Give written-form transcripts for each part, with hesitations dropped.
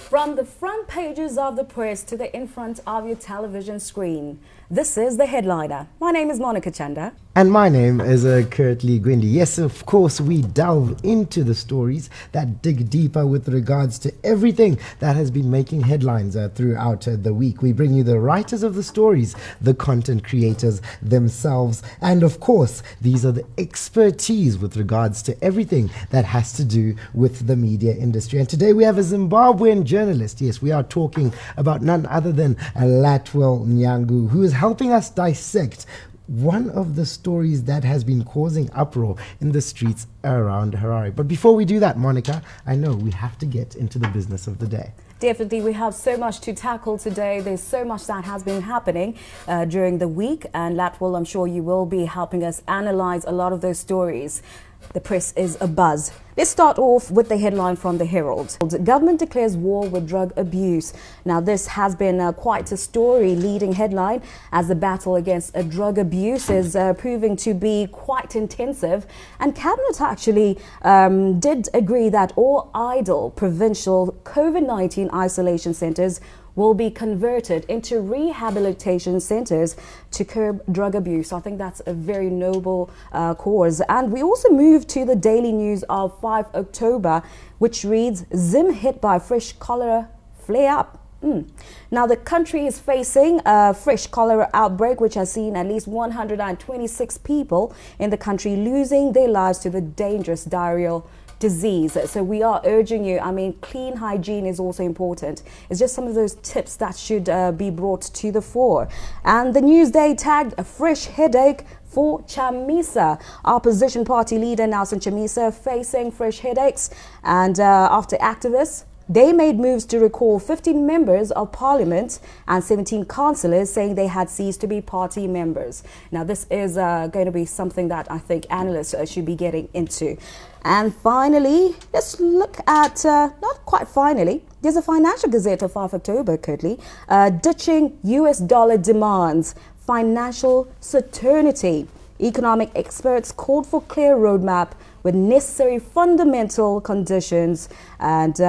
From the front pages of the press to the in front of your television screen, this is The Headliner. My name is Monica Chanda. And my name is Kurt Lee Gwindi. Yes, of course, we delve into the stories that dig deeper with regards to everything that has been making headlines throughout the week. We bring you the writers of the stories, the content creators themselves, and of course, these are the expertise with regards to everything that has to do with the media industry. And today we have a Zimbabwean journalist. Yes, we are talking about none other than Latwell Nyangu, who is helping us dissect one of the stories that has been causing uproar in the streets around Harare. But before we do that, Monica, I know we have to get into the business of the day. Definitely, we have so much to tackle today. There's so much that has been happening during the week, and Latwell, I'm sure you will be helping us analyze a lot of those stories. The press is abuzz. Let's start off with the headline from the Herald. Government declares war with drug abuse. Now, this has been quite a story leading headline as the battle against drug abuse is proving to be quite intensive. And Cabinet actually did agree that all idle provincial COVID-19 isolation centres will be converted into rehabilitation centres to curb drug abuse. I think that's a very noble cause. And we also move to the daily news of 5 October, which reads, Zim hit by fresh cholera flare up. Now, the country is facing a fresh cholera outbreak, which has seen at least 126 people in the country losing their lives to the dangerous diarrheal disease. So we are urging you, clean hygiene is also important. It's just some of those tips that should be brought to the fore. And the Newsday tagged a fresh headache for Chamisa. Opposition party leader Nelson Chamisa facing fresh headaches, and after activists, they made moves to recall 15 members of parliament and 17 councillors saying they had ceased to be party members. Now, this is going to be something that I think analysts should be getting into. And finally, let's look at, not quite finally, there's a Financial Gazette of 5 October, Curtly, ditching US dollar demands, financial certainty. Economic experts called for clear roadmap with necessary fundamental conditions and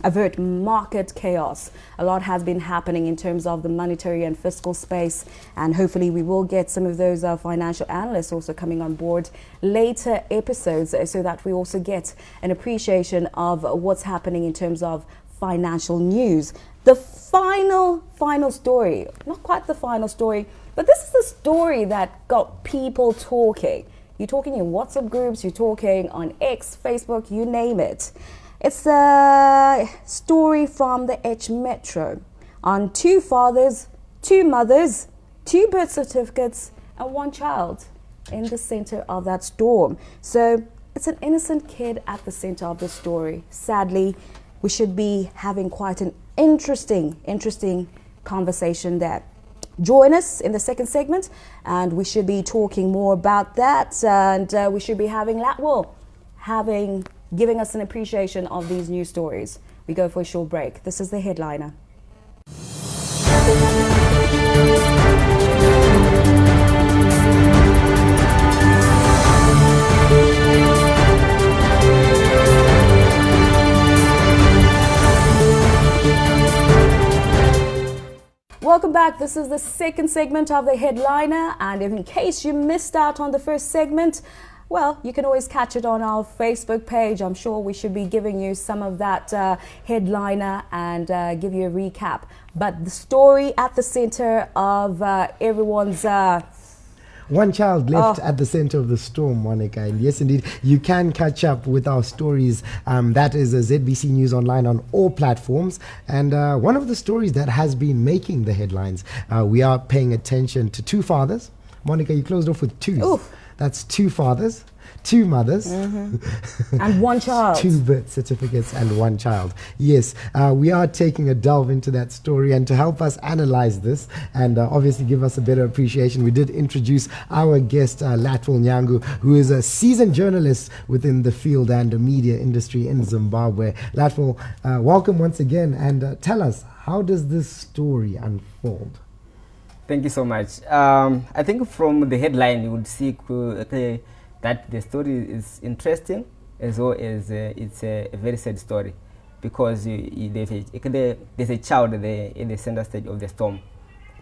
avert market chaos. A lot has been happening in terms of the monetary and fiscal space, and hopefully we will get some of those financial analysts also coming on board later episodes so that we also get an appreciation of what's happening in terms of financial news. The final story, not quite the final story, but this is the story that got people talking. You're talking in WhatsApp groups, you're talking on X, Facebook, you name it. It's a story from the H Metro on 2 fathers, 2 mothers, 2 birth certificates, and 1 child in the center of that storm. So it's an innocent kid at the center of the story. Sadly, we should be having quite an interesting conversation there. Join us in the second segment, and we should be talking more about that, and we should be having Latwell giving us an appreciation of these news stories. We go for a short break. This is The Headliner. Welcome back. This is the second segment of The Headliner, and in case you missed out on the first segment, well, you can always catch it on our Facebook page. I'm sure we should be giving you some of that headliner and give you a recap. But the story at the center of everyone's 1 child left at the center of the storm, Monica. And yes, indeed, you can catch up with our stories. That is a ZBC News Online on all platforms. And one of the stories that has been making the headlines, we are paying attention to 2 fathers. Monica, you closed off with 2. Oof. That's 2 fathers, 2 mothers, and 1 child. 2 birth certificates and 1 child. Yes, we are taking a delve into that story, and to help us analyze this and obviously give us a better appreciation, we did introduce our guest, Latwell Nyangu, who is a seasoned journalist within the field and the media industry in Zimbabwe. Latwell, welcome once again, and tell us, how does this story unfold? Thank you so much. I think from the headline you would see that the story is interesting, as well as it's a very sad story, because there's a child there in the center stage of the storm.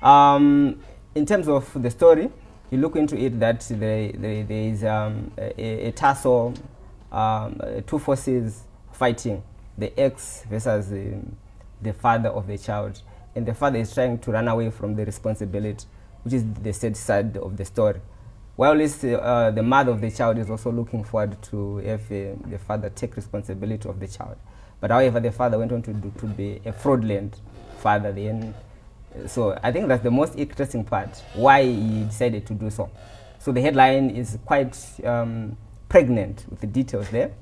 In terms of the story, you look into it that there is a tussle, two forces fighting, the ex versus the father of the child. And the father is trying to run away from the responsibility, which is the sad side of the story. While the mother of the child is also looking forward to have the father take responsibility of the child. But however, the father went on to be a fraudulent father then. So I think that's the most interesting part, why he decided to do so. So the headline is quite pregnant with the details there.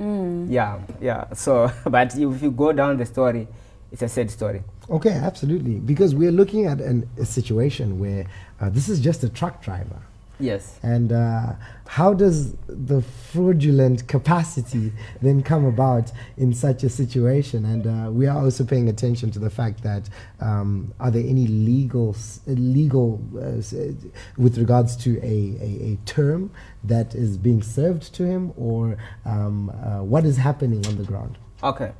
Yeah. So, but if you go down the story, it's a sad story. Okay, absolutely. Because we're looking at a situation where this is just a truck driver. Yes. And how does the fraudulent capacity then come about in such a situation? And we are also paying attention to the fact that are there any legal with regards to a term that is being served to him, or what is happening on the ground? Okay.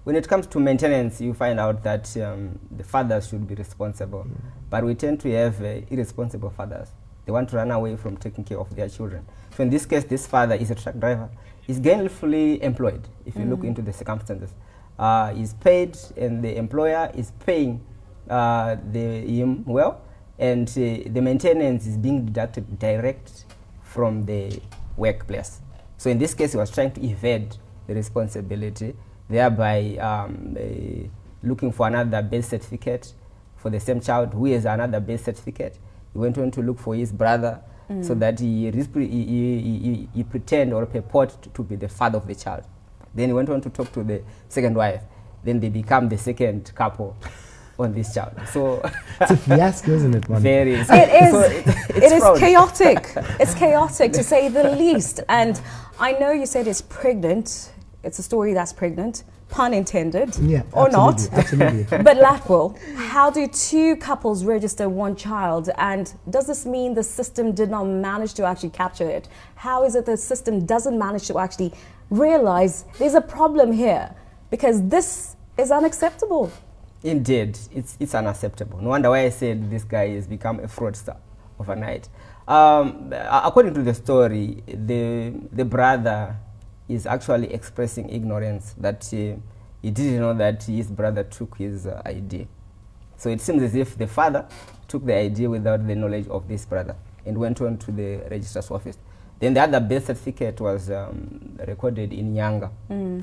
When it comes to maintenance, you find out that the fathers should be responsible. But we tend to have irresponsible fathers. They want to run away from taking care of their children. So in this case, this father is a truck driver. He's gainfully employed, if you look into the circumstances. He's paid, and the employer is paying him well, and the maintenance is being deducted direct from the workplace. So in this case, he was trying to evade the responsibility, thereby looking for another birth certificate for the same child who has another birth certificate. He went on to look for his brother so that he pretend or purport to be the father of the child. Then he went on to talk to the second wife. Then they become the second couple on this child. So it's a fiasco, isn't it? Very. It is. So it is chaotic. It's chaotic, to say the least. And I know you said it's pregnant. It's a story that's pregnant, pun intended, or not. Absolutely. But Latwell, how do two couples register one child? And does this mean the system did not manage to actually capture it? How is it the system doesn't manage to actually realize there's a problem here? Because this is unacceptable. Indeed, it's unacceptable. No wonder why I said this guy has become a fraudster overnight. According to the story, the brother is actually expressing ignorance, that he didn't know that his brother took his ID. So it seems as if the father took the ID without the knowledge of this brother and went on to the registrar's office. Then the other birth certificate was recorded in Nyanga.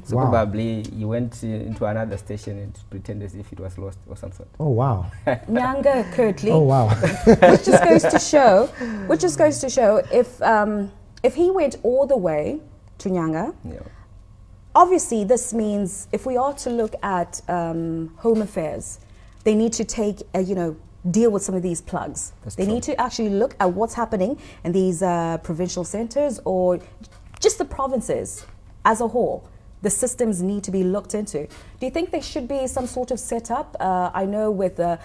So probably he went into another station and pretended as if it was lost or some sort. Oh, wow. Nyanga, curtly. Oh, wow. Which just goes to show if he went all the way to Nyanga, obviously this means if we are to look at home affairs, they need to take deal with some of these plugs. They need to actually look at what's happening in these provincial centers, or just the provinces as a whole. The systems need to be looked into. Do you think there should be some sort of setup? I know with the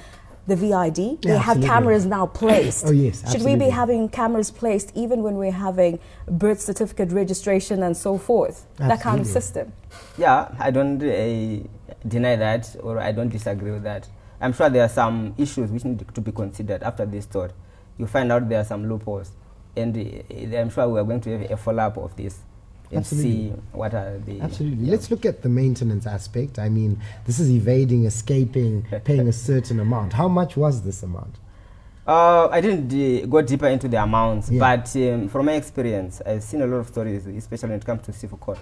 VID, they have cameras now placed. Oh yes, absolutely. Should we be having cameras placed even when we're having birth certificate registration and so forth? Absolutely. That kind of system. Yeah, I don't deny that, or I don't disagree with that. I'm sure there are some issues which need to be considered after this story. You find out there are some loopholes, and I'm sure we are going to have a follow-up of this and see what are the... Absolutely. Let's look at the maintenance aspect. I mean, this is evading, escaping, paying a certain amount. How much was this amount? I didn't go deeper into the amounts, but from my experience, I've seen a lot of stories, especially when it comes to civil court.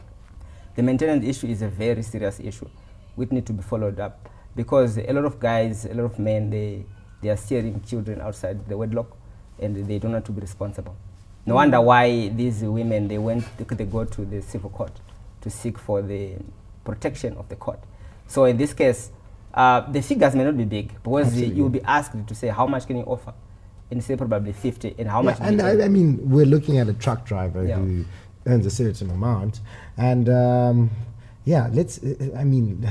The maintenance issue is a very serious issue which need to be followed up, because a lot of guys, a lot of men, they are steering children outside the wedlock, and they don't want to be responsible. No wonder why these women, they go to the civil court to seek for the protection of the court. So in this case, the figures may not be big, because you'll be asked to say how much can you offer, and say probably 50, and how much. And I mean, we're looking at a truck driver who earns a certain amount, and Yeah, let's. I mean,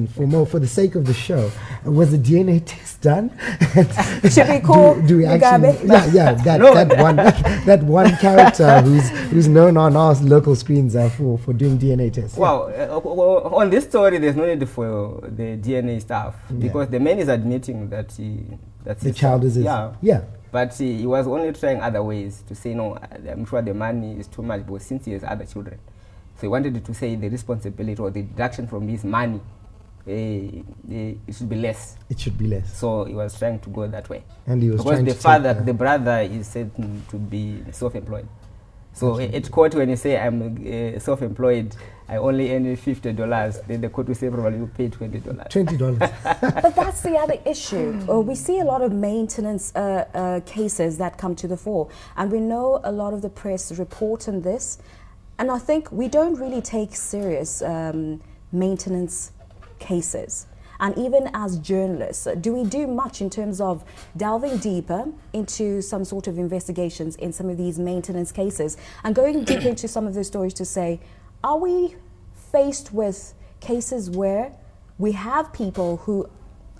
for the sake of the show, was the DNA test done? Should we call do we actually? Mugabe? Yeah, that one character who's known on our local screens for doing DNA tests. Well, on this story, there's no need for the DNA stuff because the man is admitting that the child is his. Yeah. But he was only trying other ways to say, no, I'm sure the money is too much, but since he has other children. So he wanted to say the responsibility or the deduction from his money, it should be less. It should be less. So he was trying to go that way. And he was because trying the to father, the brother is said to be self-employed. So at court, when you say I'm self-employed, I only earn $50, then the court will say probably you pay $20. $20. But that's the other issue. We see a lot of maintenance cases that come to the fore, and we know a lot of the press report on this. And I think we don't really take serious maintenance cases. And even as journalists, do we do much in terms of delving deeper into some sort of investigations in some of these maintenance cases and going deeper into some of those stories to say, are we faced with cases where we have people who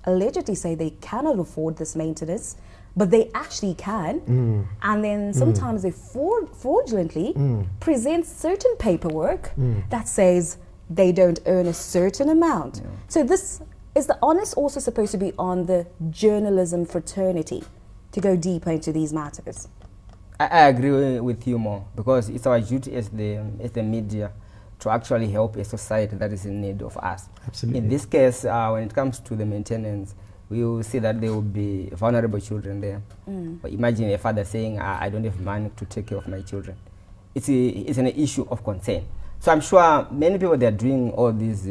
allegedly say they cannot afford this maintenance, but they actually can, and then sometimes they fraudulently present certain paperwork that says they don't earn a certain amount. Yeah. So this is the onus also supposed to be on the journalism fraternity to go deeper into these matters? I agree with you more because it's our duty as the media to actually help a society that is in need of us. Absolutely. In this case, when it comes to the maintenance, we will see that there will be vulnerable children there. But imagine a father saying, I don't have money to take care of my children. It's an issue of concern. So I'm sure many people, they're doing all these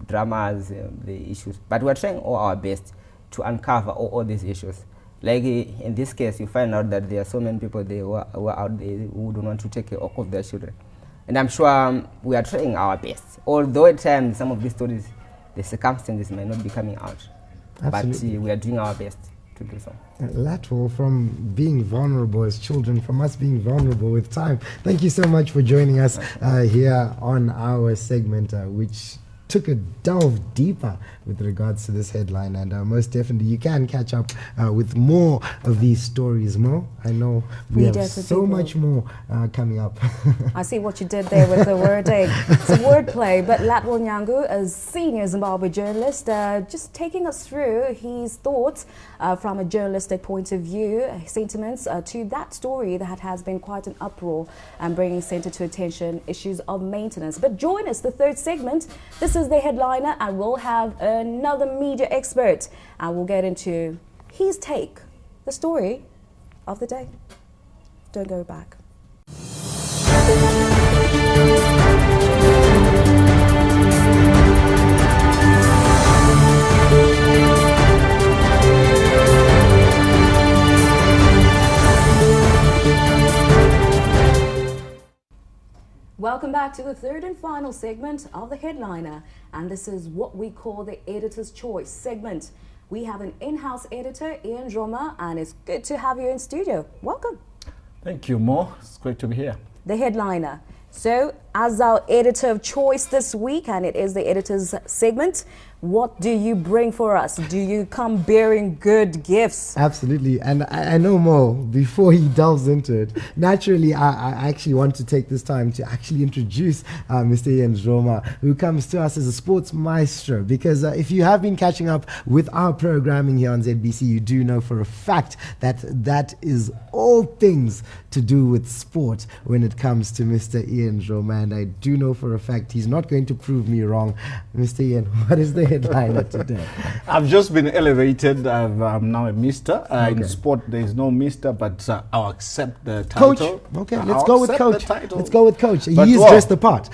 dramas, the issues, but we're trying all our best to uncover all these issues. Like in this case, you find out that there are so many people there who are out there who don't want to take care of their children. And I'm sure we are trying our best. Although at times some of these stories, the circumstances may not be coming out. Absolutely. But we are doing our best to do so. Latwal, from being vulnerable as children, from us being vulnerable with time, thank you so much for joining us here on our segment, which took a delve deeper with regards to this headline, and most definitely you can catch up with more of these stories. Mo, I know we have so much more coming up. I see what you did there with the wording. It's a wordplay, but Latwal Nyangu, a senior Zimbabwe journalist, just taking us through his thoughts from a journalistic point of view, sentiments to that story that has been quite an uproar and bringing center to attention issues of maintenance. But join us, the third segment. This is the headliner, and we'll have another media expert, and we'll get into his take, the story of the day. Don't go back. Welcome back to the third and final segment of the headliner, and this is what we call the Editor's Choice segment. We have an in-house editor, Ian Roma, and it's good to have you in studio. Welcome. Thank you, Mo. It's great to be here. The headliner. So, as our editor of choice this week, and it is the editor's segment, what do you bring for us? Do you come bearing good gifts? Absolutely. And I know Mo, before he delves into it, naturally, I actually want to take this time to actually introduce Mr. Ian Roma, who comes to us as a sports maestro. Because if you have been catching up with our programming here on ZBC, you do know for a fact that that is all things to do with sport when it comes to Mr. Ian Roma. And I do know for a fact he's not going to prove me wrong. Mr. Ian, what is the headliner today? I've just been elevated. I'm now a mister. In sport, there is no mister, but I'll accept the title. Coach. Okay, let's go with coach. Let's go with coach. But He's dressed the part.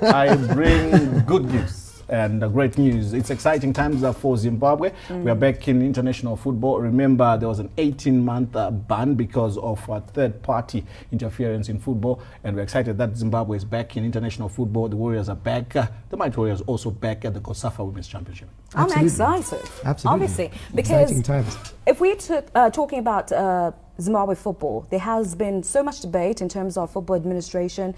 I bring good news and great news. It's exciting times for Zimbabwe. We are back in international football. Remember, there was an 18-month ban because of third-party interference in football, and we're excited that Zimbabwe is back in international football. The Warriors are back. The Mighty Warriors also back at the COSAFA Women's Championship. I'm excited. Absolutely. Obviously, because exciting times. if we're talking about Zimbabwe football. There has been so much debate in terms of football administration,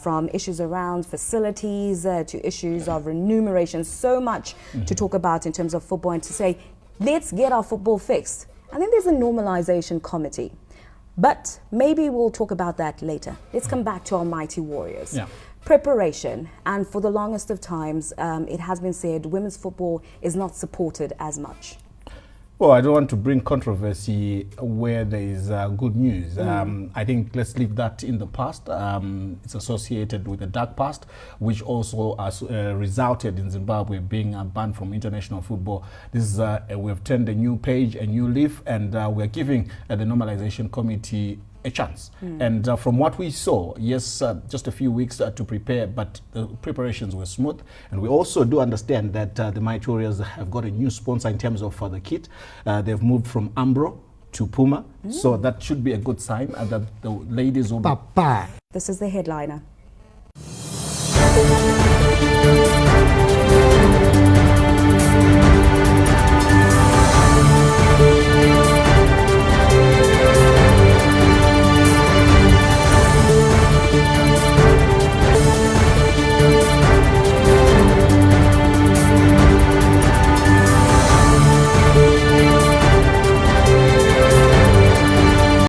from issues around facilities to issues of remuneration. So much to talk about in terms of football, and to say, let's get our football fixed. And then there's a normalization committee. But maybe we'll talk about that later. Let's come back to our mighty Warriors. Yeah. Preparation, and for the longest of times, it has been said women's football is not supported as much. Well, I don't want to bring controversy where there is good news. I think let's leave that in the past. It's associated with the dark past, which also has resulted in Zimbabwe being banned from international football. This is we've turned a new page, a new leaf, and we're giving the normalization committee a chance. And from what we saw, yes, just a few weeks to prepare, but the preparations were smooth. And we also do understand that the Mighty Warriors have got a new sponsor in terms of the kit. They've moved from Umbro to Puma. So that should be a good sign that the ladies will be. This is the headliner.